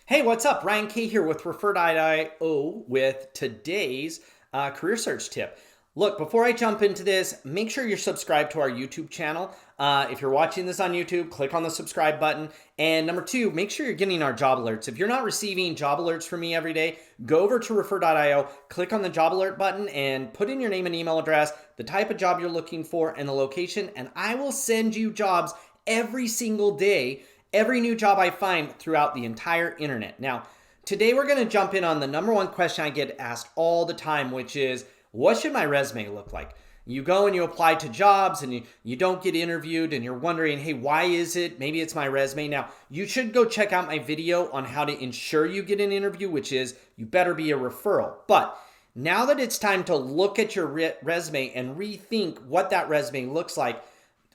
Hey, what's up? Ryan K here with Refer.io with today's career search tip. Look, before I jump into this, make sure you're subscribed to our YouTube channel. If you're watching this on YouTube, click on the subscribe button. And number two, make sure you're getting our job alerts. If you're not receiving job alerts from me every day, go over to Refer.io, click on the job alert button, and put in your name and email address, the type of job you're looking for, and the location, and I will send you jobs every single day. Every new job I find throughout the entire internet. Now, today we're going to jump in on the number one question I get asked all the time, which is, what should my resume look like? You go and you apply to jobs and you don't get interviewed and you're wondering, hey, why is it? Maybe it's my resume. Now, you should go check out my video on how to ensure you get an interview, which is you better be a referral. But now that it's time to look at your resume and rethink what that resume looks like,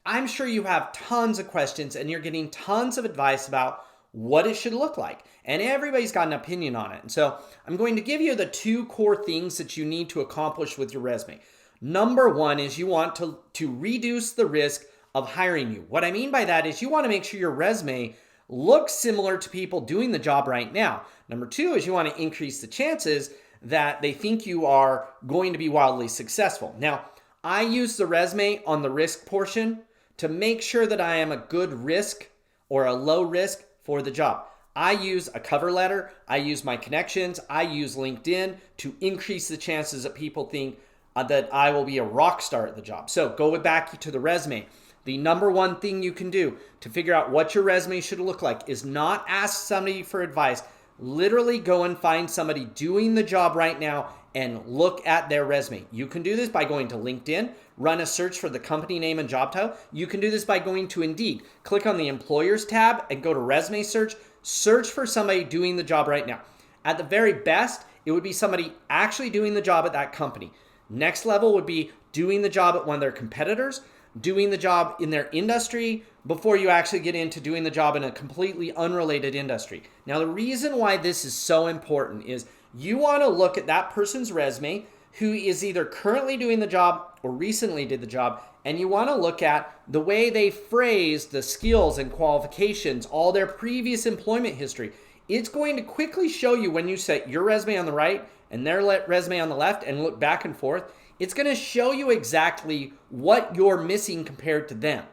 I'm sure you have tons of questions and you're getting tons of advice about what it should look like. And everybody's got an opinion on it. And so I'm going to give you the two core things that you need to accomplish with your resume. Number one is you want to reduce the risk of hiring you. What I mean by that is you want to make sure your resume looks similar to people doing the job right now. Number two is you want to increase the chances that they think you are going to be wildly successful. Now, I use the resume on the risk portion to make sure that I am a good risk or a low risk for the job. I use a cover letter, I use my connections, I use LinkedIn to increase the chances that people think that I will be a rock star at the job. So go back to the resume. The number one thing you can do to figure out what your resume should look like is not ask somebody for advice. Literally go and find somebody doing the job right now and look at their resume. You can do this by going to LinkedIn, run a search for the company name and job title. You can do this by going to Indeed. Click on the Employers tab and go to Resume Search. Search for somebody doing the job right now. At the very best, it would be somebody actually doing the job at that company. Next level would be doing the job at one of their competitors, doing the job in their industry before you actually get into doing the job in a completely unrelated industry. Now, the reason why this is so important is you want to look at that person's resume who is either currently doing the job or recently did the job, and you want to look at the way they phrase the skills and qualifications, all their previous employment history. It's going to quickly show you when you set your resume on the right and their resume on the left and look back and forth. It's going to show you exactly what you're missing compared to them.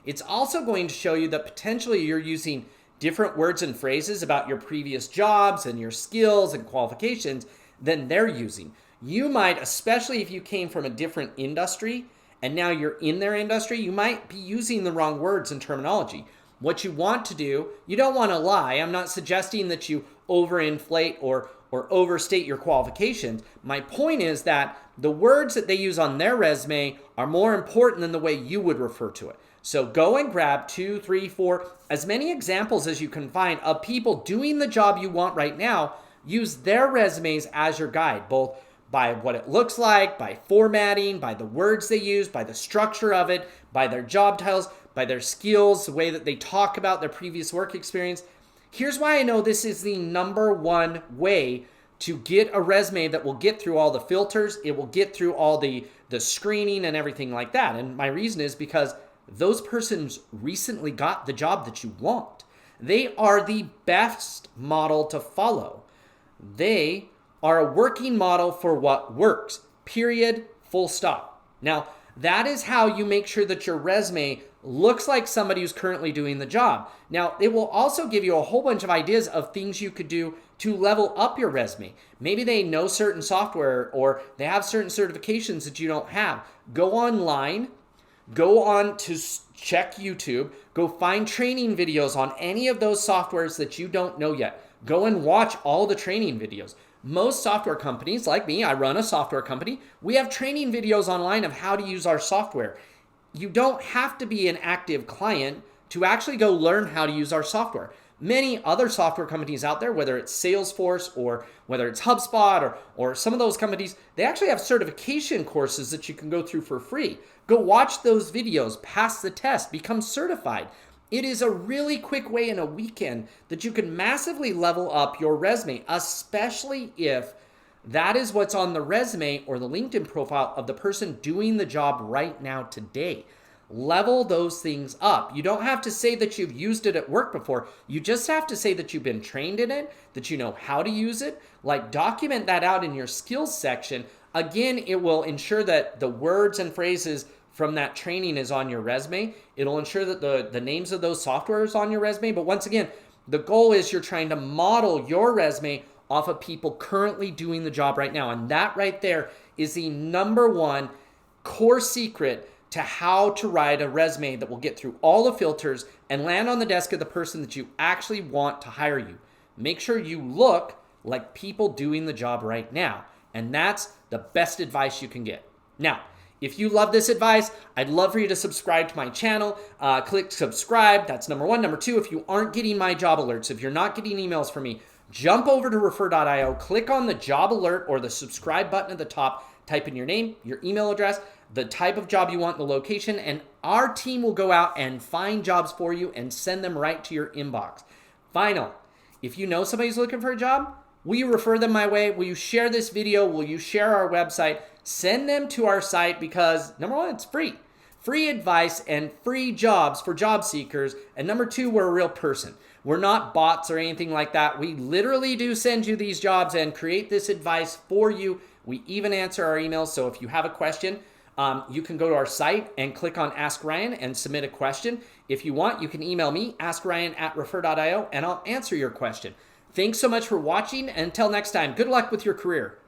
It's also going to show you that potentially you're using different words and phrases about your previous jobs and your skills and qualifications than they're using. You might, especially if you came from a different industry and now you're in their industry, you might be using the wrong words and terminology. What you want to do, you don't want to lie. I'm not suggesting that you overinflate or overstate your qualifications. My point is that the words that they use on their resume are more important than the way you would refer to it. So go and grab 2, 3, 4, as many examples as you can find of people doing the job you want right now. Use their resumes as your guide, both by what it looks like, by formatting, by the words they use, by the structure of it, by their job titles, by their skills, the way that they talk about their previous work experience. Here's why I know this is the number one way to get a resume that will get through all the filters. It will get through all the screening and everything like that. And my reason is because those persons recently got the job that you want. They are the best model to follow. They are a working model for what works, period, full stop. Now, that is how you make sure that your resume looks like somebody who's currently doing the job. Now, it will also give you a whole bunch of ideas of things you could do to level up your resume. Maybe they know certain software or they have certain certifications that you don't have. Go online, go on to check YouTube, go find training videos on any of those softwares that you don't know yet. Go and watch all the training videos. Most software companies, like me, I run a software company, we have training videos online of how to use our software. You don't have to be an active client to actually go learn how to use our software. Many other software companies out there, whether it's Salesforce or whether it's HubSpot or some of those companies, they actually have certification courses that you can go through for free. Go watch those videos, pass the test, become certified. It is a really quick way in a weekend that you can massively level up your resume, especially if that is what's on the resume or the LinkedIn profile of the person doing the job right now today. Level those things up. You don't have to say that you've used it at work before. You just have to say that you've been trained in it, that you know how to use it. Like, document that out in your skills section. Again, it will ensure that the words and phrases from that training is on your resume. It'll ensure that the names of those software is on your resume. But once again, the goal is you're trying to model your resume off of people currently doing the job right now. And that right there is the number one core secret to how to write a resume that will get through all the filters and land on the desk of the person that you actually want to hire you. Make sure you look like people doing the job right now. And that's the best advice you can get. Now, if you love this advice, I'd love for you to subscribe to my channel. Click subscribe. That's number one. Number two, if you aren't getting my job alerts, if you're not getting emails from me, jump over to Refer.io, click on the job alert or the subscribe button at the top, type in your name, your email address, the type of job you want, the location, and our team will go out and find jobs for you and send them right to your inbox. Final, if you know somebody's looking for a job, will you refer them my way? Will you share this video? Will you share our website? Send them to our site because, number one, it's free. Free advice and free jobs for job seekers. And number two, we're a real person. We're not bots or anything like that. We literally do send you these jobs and create this advice for you. We even answer our emails. So if you have a question, you can go to our site and click on Ask Ryan and submit a question. If you want, you can email me, askryan@refer.io, and I'll answer your question. Thanks so much for watching. Until next time, good luck with your career.